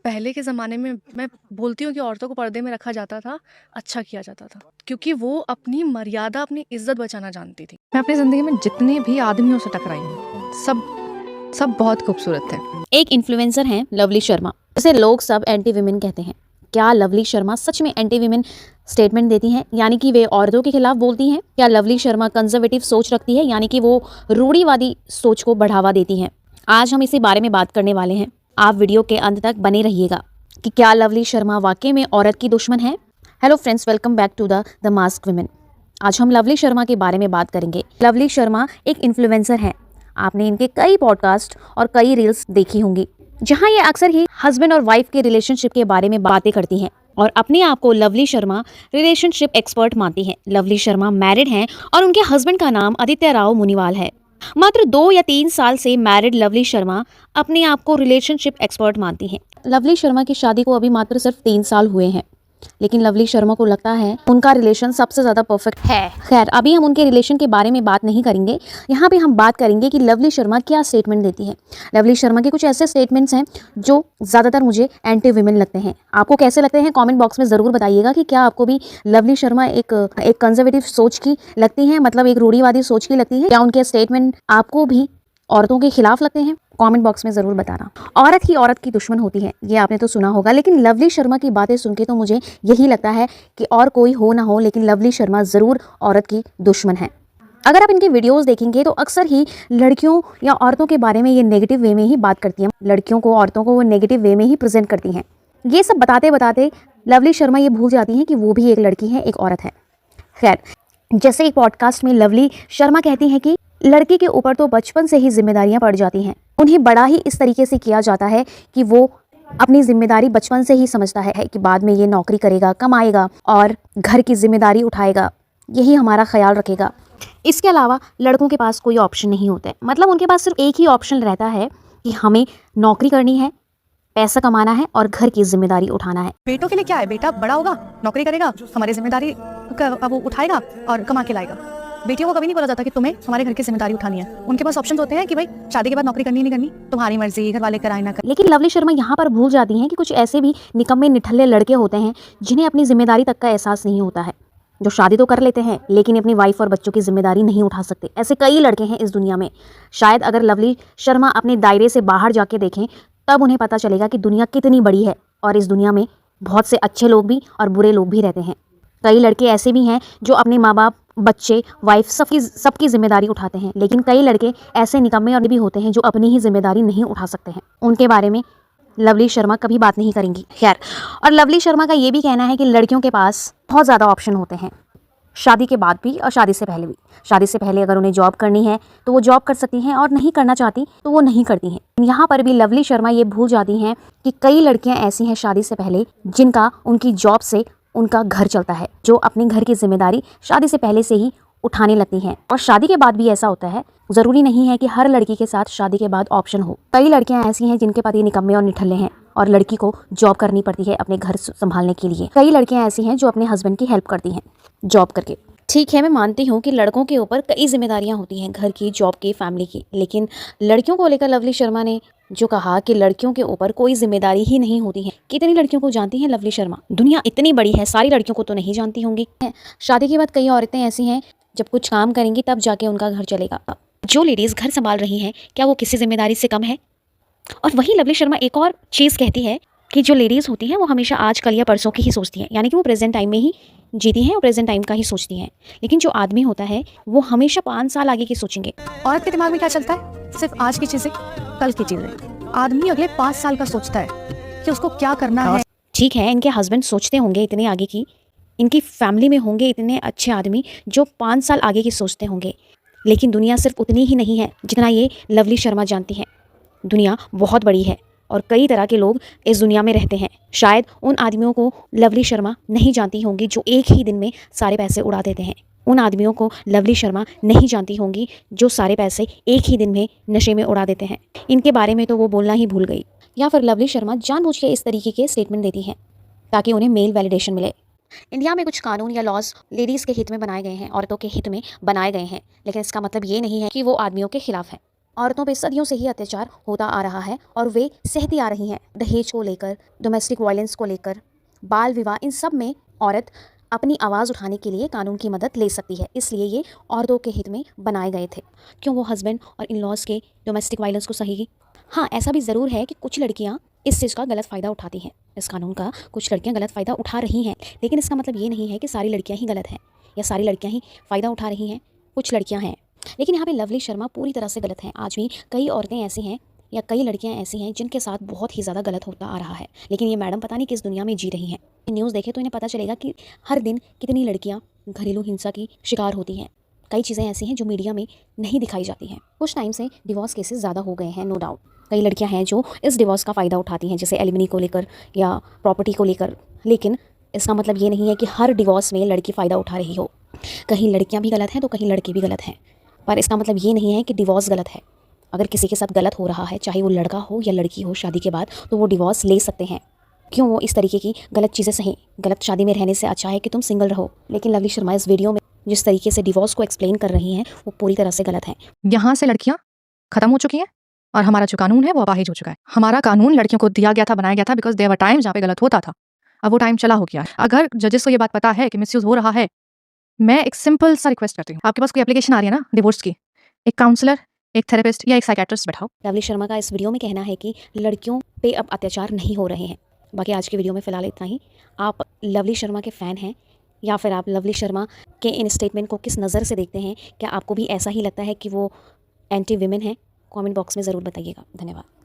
पहले के ज़माने में मैं बोलती हूँ कि औरतों को पर्दे में रखा जाता था, अच्छा किया जाता था। क्योंकि वो अपनी मर्यादा, अपनी इज़्ज़त बचाना जानती थी। मैं अपनी ज़िंदगी में जितने भी आदमियों से टकराई हूँ, सब बहुत खूबसूरत थे। एक इन्फ्लुएंसर हैं लवली शर्मा, जिसे लोग सब एंटी विमेन कहते हैं। क्या लवली शर्मा सच में एंटी विमेन स्टेटमेंट देती हैं, यानी कि वे औरतों के खिलाफ बोलती हैं? क्या लवली शर्मा कंजर्वेटिव सोच रखती है, यानी कि वो रूढ़िवादी सोच को बढ़ावा देती हैं? आज हम इसी बारे में बात करने वाले हैं। आप वीडियो के अंत तक बने रहिएगा कि क्या लवली शर्मा वाकई में औरत की दुश्मन है। Hello friends, welcome back to the mask women. आज हम लवली शर्मा के बारे में बात करेंगे। लवली शर्मा एक इन्फ्लुएंसर हैं। आपने इनके कई पॉडकास्ट और कई रील्स देखी होंगी, जहां ये अक्सर ही हस्बैंड और वाइफ के रिलेशनशिप के बारे में बातें करती हैं और अपने आप को लवली शर्मा रिलेशनशिप एक्सपर्ट मानती हैं। लवली शर्मा मैरिड हैं और उनके हस्बैंड का नाम आदित्य राव मुनीवाल है। मात्र 2 या 3 साल से मैरिड लवली शर्मा अपने आप को रिलेशनशिप एक्सपर्ट मानती हैं। लवली शर्मा की शादी को अभी मात्र सिर्फ 3 साल हुए हैं, लेकिन लवली शर्मा को लगता है उनका रिलेशन सबसे ज्यादा परफेक्ट है। खैर, अभी हम उनके रिलेशन के बारे में बात नहीं करेंगे। यहाँ पे हम बात करेंगे कि लवली शर्मा क्या स्टेटमेंट देती है। लवली शर्मा के कुछ ऐसे स्टेटमेंट्स हैं जो ज्यादातर मुझे एंटी विमेन लगते हैं। आपको कैसे लगते हैं कमेंट बॉक्स में जरूर बताइएगा कि क्या आपको भी लवली शर्मा एक कंजर्वेटिव सोच की लगती है, मतलब एक रूढ़िवादी सोच की लगती है? क्या उनके स्टेटमेंट आपको भी औरतों के खिलाफ लगते हैं? कमेंट बॉक्स में जरूर बताना। औरत की दुश्मन होती है, ये आपने तो सुना होगा, लेकिन लवली शर्मा की बातें सुन के तो मुझे यही लगता है कि और कोई हो ना हो, लेकिन लवली शर्मा जरूर औरत की दुश्मन है। अगर आप इनके वीडियोस देखेंगे तो अक्सर ही लड़कियों या औरतों के बारे में ये नेगेटिव वे में ही बात करती हैं। लड़कियों को, औरतों को वो नेगेटिव वे में ही प्रेजेंट करती हैं। ये सब बताते बताते लवली शर्मा ये भूल जाती हैं कि वो भी एक लड़की है, एक औरत है। खैर, जैसे एक पॉडकास्ट में लवली शर्मा कहती हैं कि लड़की के ऊपर तो बचपन से ही जिम्मेदारियां पड़ जाती हैं। उन्हें बड़ा ही इस तरीके से किया जाता है कि वो अपनी जिम्मेदारी बचपन से ही समझता है कि बाद में ये नौकरी करेगा, कमाएगा और घर की जिम्मेदारी उठाएगा, यही हमारा ख्याल रखेगा। इसके अलावा लड़कों के पास कोई ऑप्शन नहीं होता है। मतलब उनके पास सिर्फ एक ही ऑप्शन रहता है कि हमें नौकरी करनी है, पैसा कमाना है और घर की जिम्मेदारी उठाना है। बेटों के लिए क्या है, बेटा बड़ा होगा, नौकरी करेगा, हमारी जिम्मेदारी वो उठाएगा और कमा के लाएगा। बेटियों को कभी नहीं बोला जाता कि तुम्हें हमारे घर की जिम्मेदारी उठानी है। उनके पास ऑप्शन होते हैं कि भाई शादी के बाद नौकरी करनी नहीं करनी, तुम्हारी मर्जी, घर वाले कराए ना कर। लेकिन लवली शर्मा यहाँ पर भूल जाती हैं कि कुछ ऐसे भी निकम्मे निठल्ले लड़के होते हैं जिन्हें अपनी जिम्मेदारी तक का एहसास नहीं होता है, जो शादी तो कर लेते हैं लेकिन अपनी वाइफ और बच्चों की जिम्मेदारी नहीं उठा सकते। ऐसे कई लड़के हैं इस दुनिया में। शायद अगर लवली शर्मा अपने दायरे से बाहर जाके देखें तब उन्हें पता चलेगा कि दुनिया कितनी बड़ी है और इस दुनिया में बहुत से अच्छे लोग भी और बुरे लोग भी रहते हैं। कई लड़के ऐसे भी हैं जो अपने माँ बाप, बच्चे, वाइफ सबकी जिम्मेदारी उठाते हैं, लेकिन कई लड़के ऐसे निकम्मे और भी होते हैं जो अपनी ही जिम्मेदारी नहीं उठा सकते हैं। उनके बारे में लवली शर्मा कभी बात नहीं करेंगी। खैर, और लवली शर्मा का ये भी कहना है कि लड़कियों के पास बहुत ज़्यादा ऑप्शन होते हैं, शादी के बाद भी और शादी से पहले भी। शादी से पहले अगर उन्हें जॉब करनी है तो वो जॉब कर सकती हैं और नहीं करना चाहती तो वो नहीं करती हैं। यहाँ पर भी लवली शर्मा ये भूल जाती हैं कि कई लड़कियां ऐसी हैं शादी से पहले जिनका उनकी जॉब से उनका घर चलता है, जो अपने घर की जिम्मेदारी शादी से पहले से ही उठाने लगती हैं। और शादी के बाद भी ऐसा होता है। जरूरी नहीं है कि हर लड़की के साथ शादी के बाद ऑप्शन हो। कई लड़कियां ऐसी हैं जिनके पति निकम्मे और निठल्ले हैं और लड़की को जॉब करनी पड़ती है अपने घर संभालने के लिए। कई लड़कियां ऐसी हैं जो अपने हस्बैंड की हेल्प करती हैं जॉब करके। ठीक है, मैं मानती हूँ कि लड़कों के ऊपर कई जिम्मेदारियां होती हैं, घर की, जॉब की, फैमिली की, लेकिन लड़कियों को लेकर लवली शर्मा ने जो कहा कि लड़कियों के ऊपर कोई जिम्मेदारी ही नहीं होती है। कितनी लड़कियों को जानती हैं लवली शर्मा? दुनिया इतनी बड़ी है, सारी लड़कियों को तो नहीं जानती होंगी। शादी के बाद कई औरतें ऐसी हैं जब कुछ काम करेंगी तब जाके उनका घर चलेगा। जो लेडीज घर संभाल रही हैं, क्या वो किसी जिम्मेदारी से कम है? और वहीं लवली शर्मा एक और चीज़ कहती है कि जो लेडीज़ होती हैं वो हमेशा आज, कल या परसों की ही सोचती हैं, यानी कि वो प्रेजेंट टाइम में ही जीती हैं और प्रेजेंट टाइम का ही सोचती हैं। लेकिन जो आदमी होता है वो हमेशा 5 साल आगे की सोचेंगे। औरत के दिमाग में क्या चलता है? सिर्फ आज की चीजें, कल की चीजें। आदमी अगले 5 साल का सोचता है कि उसको क्या करना है। ठीक है, इनके हस्बैंड सोचते होंगे इतने आगे की, इनकी फैमिली में होंगे इतने अच्छे आदमी जो 5 साल आगे की सोचते होंगे, लेकिन दुनिया सिर्फ उतनी ही नहीं है जितना ये लवली शर्मा जानती है। दुनिया बहुत बड़ी है और कई तरह के लोग इस दुनिया में रहते हैं। शायद उन आदमियों को लवली शर्मा नहीं जानती होंगी जो एक ही दिन में सारे पैसे उड़ा देते हैं। उन आदमियों को लवली शर्मा नहीं जानती होंगी जो सारे पैसे एक ही दिन में नशे में उड़ा देते हैं। इनके बारे में तो वो बोलना ही भूल गई। या फिर लवली शर्मा जानबूझ के इस तरीके के स्टेटमेंट देती हैं ताकि उन्हें मेल वैलिडेशन मिले। इंडिया में कुछ कानून या लॉज लेडीज़ के हित में बनाए गए हैं, औरतों के हित में बनाए गए हैं, लेकिन इसका मतलब ये नहीं है कि वो आदमियों के खिलाफ है। औरतों पे सदियों से ही अत्याचार होता आ रहा है और वे सहती आ रही हैं। दहेज को लेकर, डोमेस्टिक वायलेंस को लेकर, बाल विवाह, इन सब में औरत अपनी आवाज़ उठाने के लिए कानून की मदद ले सकती है। इसलिए ये औरतों के हित में बनाए गए थे। क्यों वो हस्बैंड और इन लॉज के डोमेस्टिक वायलेंस को सहेगी? हाँ, ऐसा भी ज़रूर है कि कुछ लड़कियाँ इस चीज़ का गलत फ़ायदा उठाती हैं। इस कानून का कुछ लड़कियाँ गलत फ़ायदा उठा रही हैं, लेकिन इसका मतलब ये नहीं है कि सारी लड़कियाँ ही गलत हैं या सारी लड़कियाँ ही फ़ायदा उठा रही हैं। कुछ लड़कियाँ हैं, लेकिन यहाँ पे लवली शर्मा पूरी तरह से गलत हैं। आज भी कई औरतें ऐसी हैं या कई लड़कियां ऐसी हैं जिनके साथ बहुत ही ज़्यादा गलत होता आ रहा है, लेकिन ये मैडम पता नहीं किस दुनिया में जी रही हैं। न्यूज़ देखें तो इन्हें पता चलेगा कि हर दिन कितनी लड़कियां घरेलू हिंसा की शिकार होती हैं। कई चीज़ें ऐसी हैं जो मीडिया में नहीं दिखाई जाती हैं। कुछ टाइम से डिवोर्स केसेस ज़्यादा हो गए हैं, नो डाउट। कई लड़कियाँ हैं जो इस डिवोर्स का फ़ायदा उठाती हैं, जैसे एलिमनी को लेकर या प्रॉपर्टी को लेकर, लेकिन इसका मतलब ये नहीं है कि हर डिवोर्स में लड़की फ़ायदा उठा रही हो। कहीं लड़कियाँ भी गलत हैं तो कहीं लड़के भी गलत हैं, पर इसका मतलब ये नहीं है कि डिवोर्स गलत है। अगर किसी के साथ गलत हो रहा है, चाहे वो लड़का हो या लड़की हो, शादी के बाद, तो वो डिवोर्स ले सकते हैं। क्यों वो इस तरीके की गलत चीज़ें सहें? गलत शादी में रहने से अच्छा है कि तुम सिंगल रहो। लेकिन लवली शर्मा इस वीडियो में जिस तरीके से डिवोर्स को एक्सप्लेन कर रही हैं, वो पूरी तरह से गलत है। यहाँ से लड़कियां खत्म हो चुकी हैं और हमारा जो कानून है वो अपाहिज हो चुका है। हमारा कानून लड़कियों को दिया गया था, बनाया गया था बिकॉज देयर वर टाइम जहाँ पे गलत होता था। अब वो टाइम चला हो गया। अगर जजेस को ये बात पता है कि मिसयूज हो रहा है, मैं एक सिंपल सा रिक्वेस्ट करती हूँ, आपके पास कोई एप्लीकेशन आ रही है ना डिवोर्स की, एक काउंसलर, एक थेरेपिस्ट या एक साइकेट्रिस्ट बैठाओ। लवली शर्मा का इस वीडियो में कहना है कि लड़कियों पे अब अत्याचार नहीं हो रहे हैं। बाकी आज की वीडियो में फ़िलहाल इतना ही। आप लवली शर्मा के फ़ैन हैं या फिर आप लवली शर्मा के इन स्टेटमेंट को किस नज़र से देखते हैं? क्या आपको भी ऐसा ही लगता है कि वो एंटी वीमेन है? कमेंट बॉक्स में ज़रूर बताइएगा। धन्यवाद।